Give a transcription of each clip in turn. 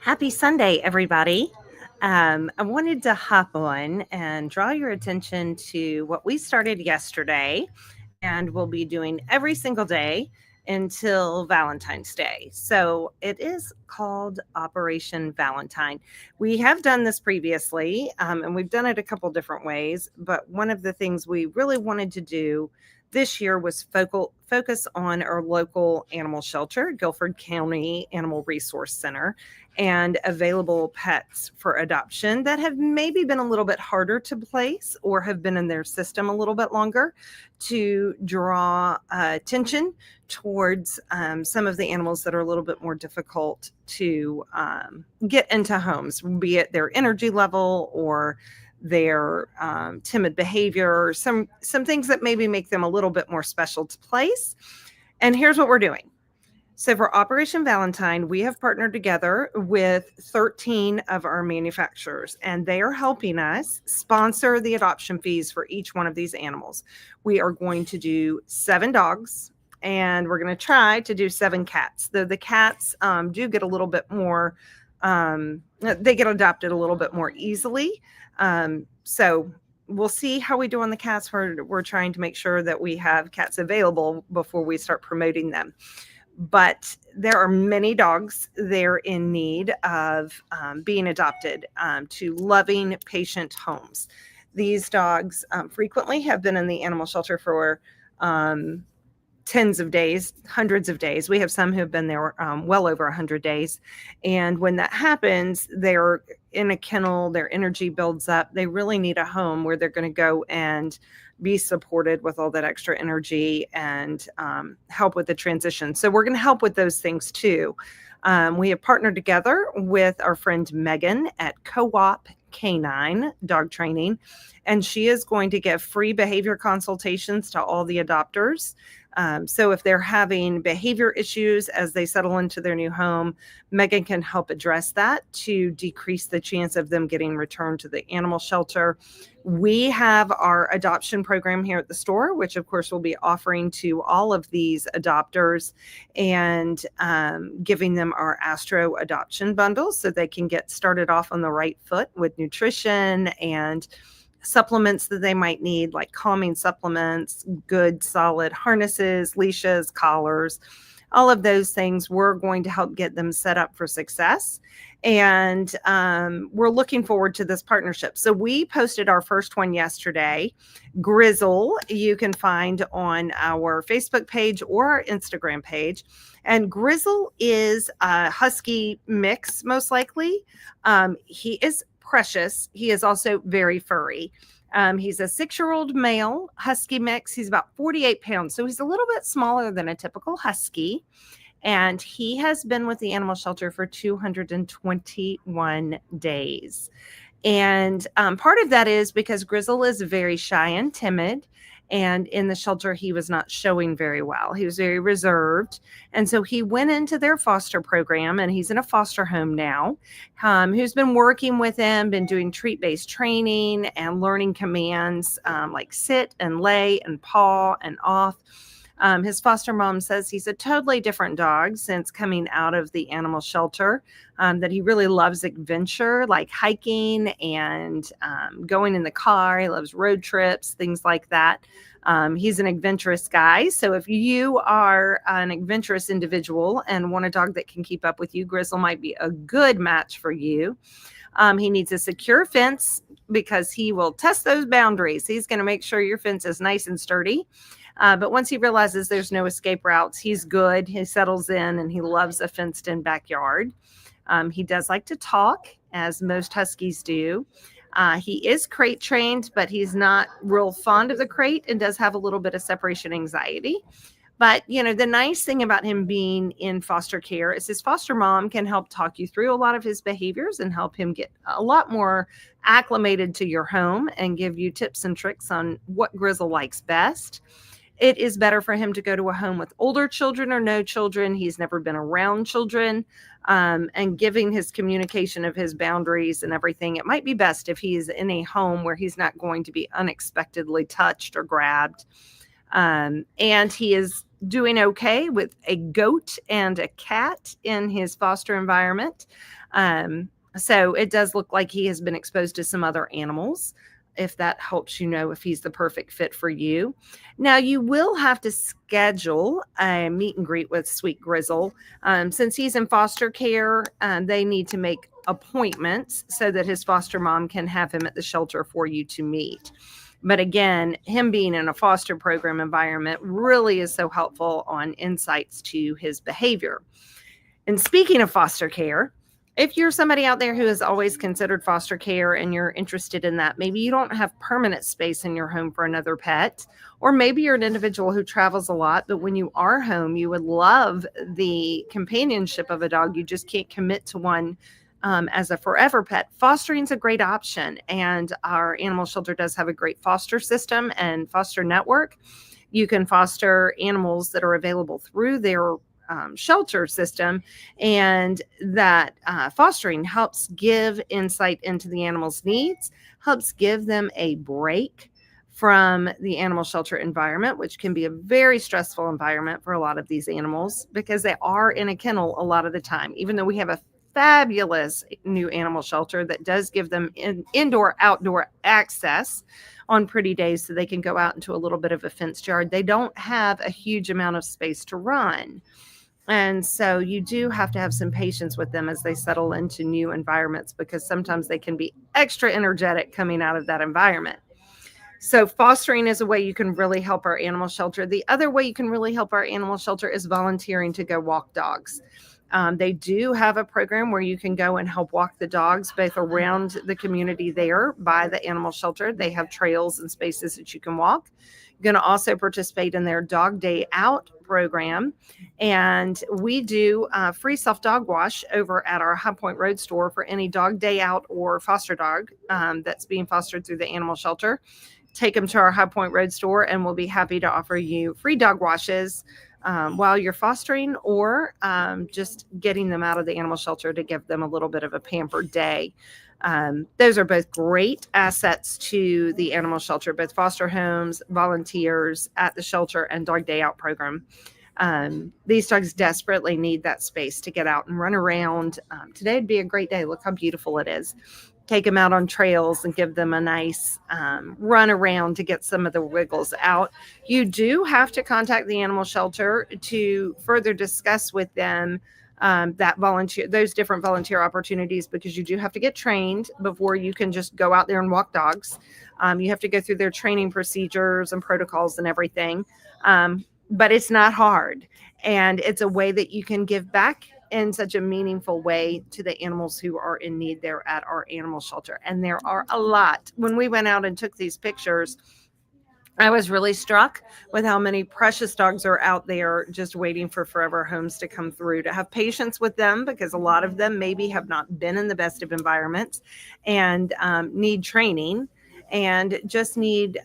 Happy Sunday, everybody. I wanted to hop on and draw your attention to what we started yesterday and we'll be doing every single day until Valentine's Day. So it is called Operation Valentine. We have done this previously, and we've done it a couple different ways. But one of the things we really wanted to do this year was focus on our local animal shelter, Guilford County Animal Resource Center, and available pets for adoption that have maybe been a little bit harder to place or have been in their system a little bit longer, to draw attention towards some of the animals that are a little bit more difficult to get into homes, be it their energy level or their timid behavior, or some things that maybe make them a little bit more special to place. And here's what we're doing. So for Operation Valentine, we have partnered together with 13 of our manufacturers, and they are helping us sponsor the adoption fees for each one of these animals. We are going to do 7 dogs, and we're going to try to do 7 cats. Though the cats do get a little bit more, they get adopted a little bit more easily. So we'll see how we do on the cats. We're trying to make sure that we have cats available before we start promoting them. But there are many dogs there in need of being adopted to loving, patient homes. These dogs frequently have been in the animal shelter for tens of days, hundreds of days. We have some who have been there well over 100 days. And when that happens, they're in a kennel, their energy builds up. They really need a home where they're going to go and be supported with all that extra energy and help with the transition. So we're going to help with those things too. We have partnered together with our friend Megan at Co-op Canine Dog Training, and she is going to give free behavior consultations to all the adopters. So if they're having behavior issues as they settle into their new home, Megan can help address that to decrease the chance of them getting returned to the animal shelter. We have our adoption program here at the store, which of course we'll be offering to all of these adopters and giving them our Astro adoption bundles so they can get started off on the right foot with nutrition and supplements that they might need, like calming supplements, good solid harnesses, leashes, collars, all of those things. We're going to help get them set up for success. And we're looking forward to this partnership. So we posted our first one yesterday. Grizzle, you can find on our Facebook page or our Instagram page. And Grizzle is a husky mix, most likely. He is precious. He is also very furry. He's a 6-year-old male husky mix. He's about 48 pounds. So he's a little bit smaller than a typical husky. And he has been with the animal shelter for 221 days. And part of that is because Grizzle is very shy and timid. And in the shelter, he was not showing very well. He was very reserved. And so he went into their foster program, and he's in a foster home now, who's been working with him, been doing treat-based training and learning commands like sit and lay and paw and off. His foster mom says he's a totally different dog since coming out of the animal shelter, that he really loves adventure, like hiking and going in the car. He loves road trips, things like that. He's an adventurous guy. So if you are an adventurous individual and want a dog that can keep up with you, Grizzle might be a good match for you. He needs a secure fence because he will test those boundaries. He's going to make sure your fence is nice and sturdy. But once he realizes there's no escape routes, he's good. He settles in and he loves a fenced-in backyard. He does like to talk, as most huskies do. He is crate trained, but he's not real fond of the crate and does have a little bit of separation anxiety. But, you know, the nice thing about him being in foster care is his foster mom can help talk you through a lot of his behaviors and help him get a lot more acclimated to your home and give you tips and tricks on what Grizzle likes best. It is better for him to go to a home with older children or no children. He's never been around children, and giving his communication of his boundaries and everything. It might be best if he's in a home where he's not going to be unexpectedly touched or grabbed. And he is doing okay with a goat and a cat in his foster environment. So it does look like he has been exposed to some other animals, if that helps you know if he's the perfect fit for you. Now, you will have to schedule a meet and greet with Sweet Grizzle. Since he's in foster care, they need to make appointments so that his foster mom can have him at the shelter for you to meet. But again, him being in a foster program environment really is so helpful on insights to his behavior. And speaking of foster care, if you're somebody out there who has always considered foster care and you're interested in that, maybe you don't have permanent space in your home for another pet, or maybe you're an individual who travels a lot, but when you are home, you would love the companionship of a dog. You just can't commit to one as a forever pet. Fostering is a great option, and our animal shelter does have a great foster system and foster network. You can foster animals that are available through their shelter system, and that fostering helps give insight into the animal's needs, helps give them a break from the animal shelter environment, which can be a very stressful environment for a lot of these animals because they are in a kennel a lot of the time. Even though we have a fabulous new animal shelter that does give them indoor outdoor access on pretty days so they can go out into a little bit of a fenced yard, they don't have a huge amount of space to run. And so you do have to have some patience with them as they settle into new environments, because sometimes they can be extra energetic coming out of that environment. So fostering is a way you can really help our animal shelter. The other way you can really help our animal shelter is volunteering to go walk dogs. They do have a program where you can go and help walk the dogs both around the community there by the animal shelter. They have trails and spaces that you can walk. You're going to also participate in their Dog Day Out program. And we do free self-dog wash over at our High Point Road store for any dog day out or foster dog that's being fostered through the animal shelter. Take them to our High Point Road store, and we'll be happy to offer you free dog washes while you're fostering, or just getting them out of the animal shelter to give them a little bit of a pampered day. Those are both great assets to the animal shelter, both foster homes, volunteers at the shelter, and Dog Day Out program. These dogs desperately need that space to get out and run around. Today would be a great day. Look how beautiful it is. Take them out on trails and give them a nice run around to get some of the wiggles out. You do have to contact the animal shelter to further discuss with them those different volunteer opportunities, because you do have to get trained before you can just go out there and walk dogs. You have to go through their training procedures and protocols and everything. But it's not hard, and it's a way that you can give back in such a meaningful way to the animals who are in need there at our animal shelter. And there are a lot. When we went out and took these pictures, I was really struck with how many precious dogs are out there just waiting for forever homes to come through. To have patience with them, because a lot of them maybe have not been in the best of environments and need training and just need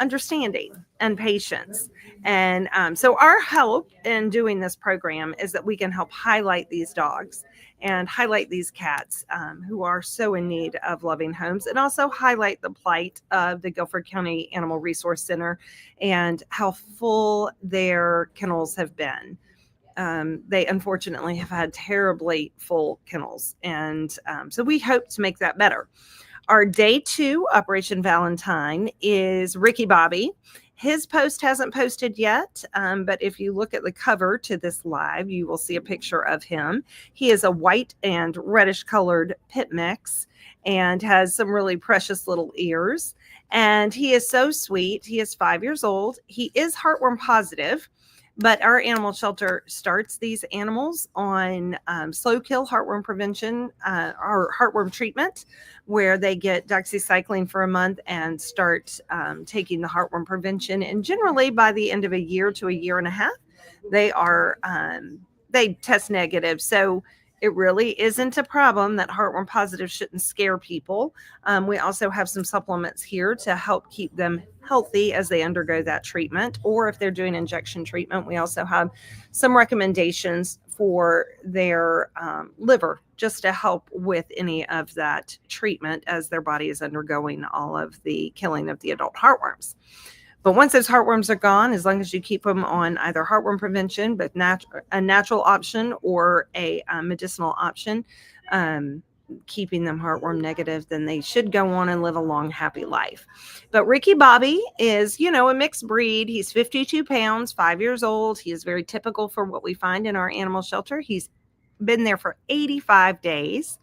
understanding and patience. And so our help in doing this program is that we can help highlight these dogs and highlight these cats who are so in need of loving homes, and also highlight the plight of the Guilford County Animal Resource Center and how full their kennels have been. They unfortunately have had terribly full kennels, and so we hope to make that better. Our day 2 Operation Valentine is Ricky Bobby. His post hasn't posted yet, but if you look at the cover to this live, you will see a picture of him. He is a white and reddish colored pit mix and has some really precious little ears. And he is so sweet. He is 5 years old. He is heartworm positive, but our animal shelter starts these animals on slow kill heartworm prevention or heartworm treatment, where they get doxycycline for a month and start taking the heartworm prevention. And generally by the end of a year to a year and a half, they test negative. So it really isn't a problem that heartworm positive shouldn't scare people. We also have some supplements here to help keep them healthy as they undergo that treatment, or if they're doing injection treatment. We also have some recommendations for their liver, just to help with any of that treatment as their body is undergoing all of the killing of the adult heartworms. But once those heartworms are gone, as long as you keep them on either heartworm prevention, but a natural option or a medicinal option, keeping them heartworm negative, then they should go on and live a long, happy life. But Ricky Bobby is, a mixed breed. He's 52 pounds, 5 years old. He is very typical for what we find in our animal shelter. He's been there for 85 days.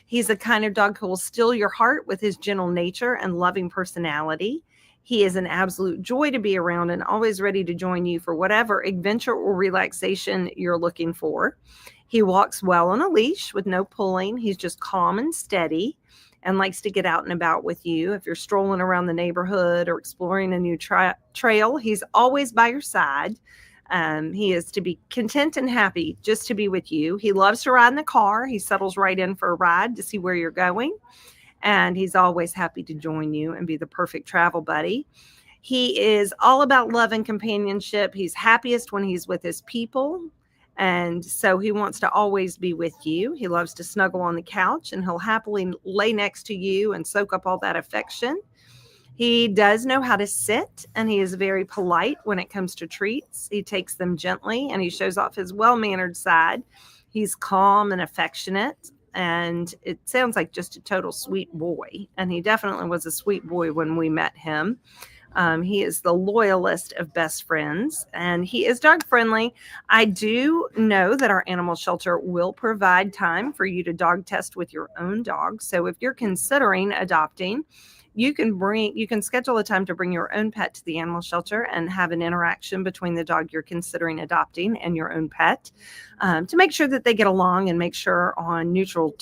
He's the kind of dog who will still your heart with his gentle nature and loving personality. He is an absolute joy to be around and always ready to join you for whatever adventure or relaxation you're looking for. He walks well on a leash with no pulling. He's just calm and steady and likes to get out and about with you. If you're strolling around the neighborhood or exploring a new trail, he's always by your side. He is to be content and happy just to be with you. He loves to ride in the car. He settles right in for a ride to see where you're going. And he's always happy to join you and be the perfect travel buddy. He is all about love and companionship. He's happiest when he's with his people. And so he wants to always be with you. He loves to snuggle on the couch, and he'll happily lay next to you and soak up all that affection. He does know how to sit, and he is very polite when it comes to treats. He takes them gently, and he shows off his well-mannered side. He's calm and affectionate, and it sounds like just a total sweet boy. And he definitely was a sweet boy when we met him. He is the loyalist of best friends, and he is dog friendly. I do know that our animal shelter will provide time for you to dog test with your own dog. So if you're considering adopting, you can schedule a time to bring your own pet to the animal shelter and have an interaction between the dog you're considering adopting and your own pet, to make sure that they get along and make sure on neutral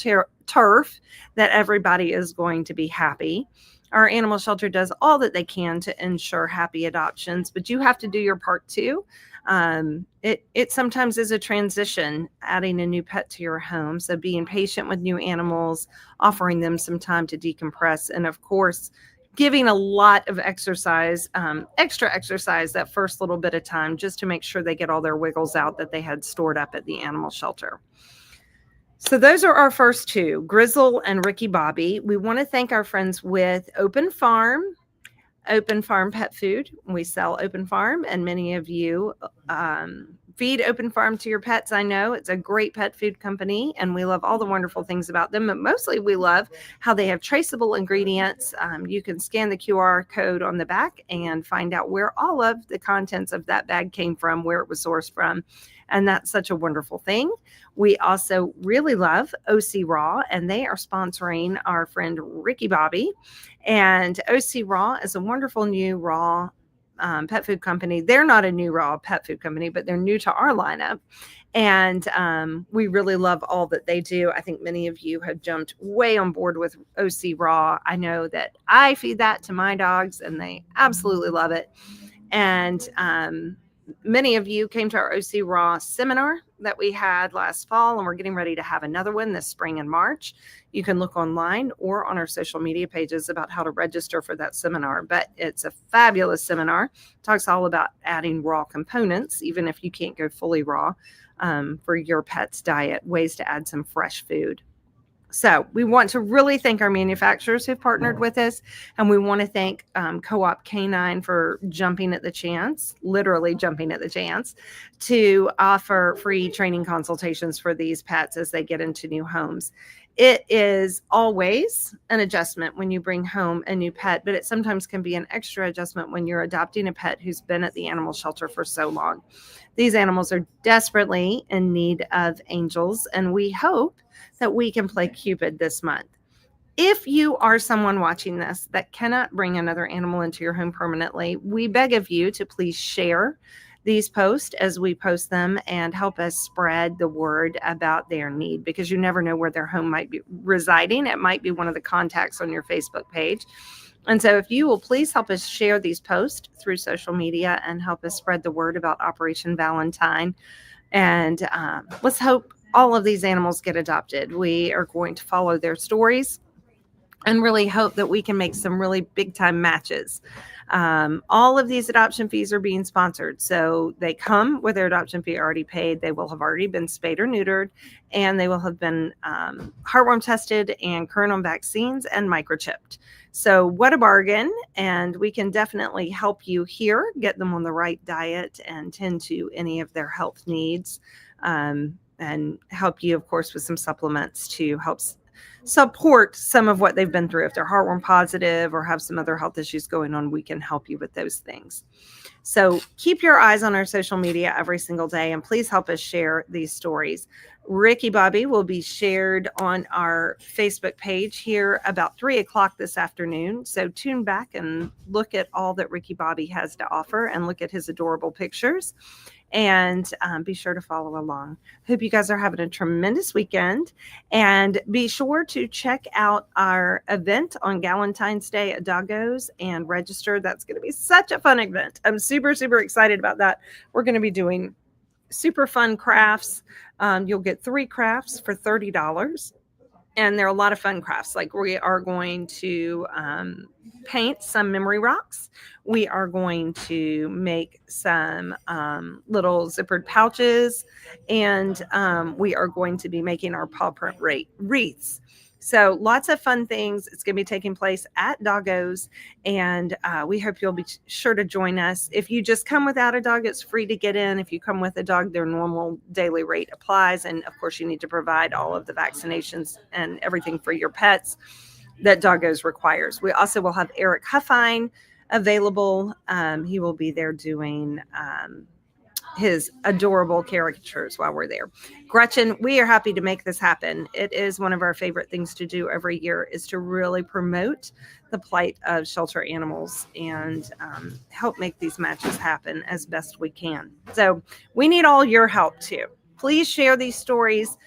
turf that everybody is going to be happy. Our animal shelter does all that they can to ensure happy adoptions, but you have to do your part too. It sometimes is a transition, adding a new pet to your home. So being patient with new animals, offering them some time to decompress, and of course, giving a lot of exercise, extra exercise that first little bit of time, just to make sure they get all their wiggles out that they had stored up at the animal shelter. So those are our first two, Grizzle and Ricky Bobby. We want to thank our friends with Open Farm Pet Food. We sell Open Farm, and many of you feed Open Farm to your pets. I know it's a great pet food company, and we love all the wonderful things about them, but mostly we love how they have traceable ingredients. You can scan the QR code on the back and find out where all of the contents of that bag came from, where it was sourced from. And that's such a wonderful thing. We also really love OC Raw, and they are sponsoring our friend Ricky Bobby. And OC Raw is a wonderful new raw pet food company. They're not a new raw pet food company, but they're new to our lineup. And we really love all that they do. I think many of you have jumped way on board with OC Raw. I know that I feed that to my dogs, and they absolutely love it. And many of you came to our OC Raw seminar that we had last fall, and we're getting ready to have another one this spring in March. You can look online or on our social media pages about how to register for that seminar, but it's a fabulous seminar. It talks all about adding raw components, even if you can't go fully raw, for your pet's diet, ways to add some fresh food. So we want to really thank our manufacturers who've partnered with us, and we want to thank Co-op Canine for jumping at the chance, literally jumping at the chance, to offer free training consultations for these pets as they get into new homes. It is always an adjustment when you bring home a new pet, but it sometimes can be an extra adjustment when you're adopting a pet who's been at the animal shelter for so long. These animals are desperately in need of angels, and we hope that we can play Cupid this month. If you are someone watching this that cannot bring another animal into your home permanently, we beg of you to please share these posts as we post them and help us spread the word about their need, because you never know where their home might be residing. It might be one of the contacts on your Facebook page. And so if you will please help us share these posts through social media and help us spread the word about Operation Valentine. And let's hope all of these animals get adopted. We are going to follow their stories and really hope that we can make some really big time matches. All of these adoption fees are being sponsored. So they come with their adoption fee already paid. They will have already been spayed or neutered, and they will have been heartworm tested and current on vaccines and microchipped. So what a bargain. And we can definitely help you here, get them on the right diet and tend to any of their health needs. and help you, of course, with some supplements to help support some of what they've been through. If they're heartworm positive or have some other health issues going on, we can help you with those things. So keep your eyes on our social media every single day, and please help us share these stories. Ricky Bobby will be shared on our Facebook page here about 3 o'clock this afternoon. So tune back and look at all that Ricky Bobby has to offer and look at his adorable pictures. And be sure to follow along. Hope you guys are having a tremendous weekend. And be sure to check out our event on Valentine's Day at Doggos and register. That's going to be such a fun event. I'm super, super excited about that. We're going to be doing super fun crafts. You'll get 3 crafts for $30. And there are a lot of fun crafts. Like we are going to paint some memory rocks. We are going to make some little zippered pouches. And we are going to be making our paw print wreaths. So lots of fun things. It's going to be taking place at Doggos, and we hope you'll be sure to join us. If you just come without a dog, it's free to get in. If you come with a dog, their normal daily rate applies. And of course, you need to provide all of the vaccinations and everything for your pets that Doggos requires. We also will have Eric Huffine available. He will be there doing his adorable caricatures while we're there. Gretchen, we are happy to make this happen. It is one of our favorite things to do every year, is to really promote the plight of shelter animals and help make these matches happen as best we can. So we need all your help too. Please share these stories.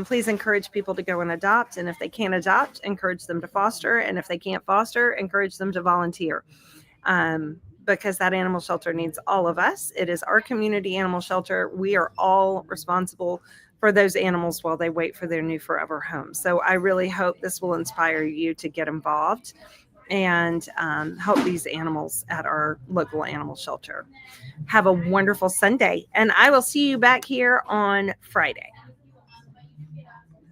Please encourage people to go and adopt. And if they can't adopt, encourage them to foster. And if they can't foster, encourage them to volunteer. Because that animal shelter needs all of us. It is our community animal shelter. We are all responsible for those animals while they wait for their new forever home. So I really hope this will inspire you to get involved and help these animals at our local animal shelter. Have a wonderful Sunday, and I will see you back here on Friday.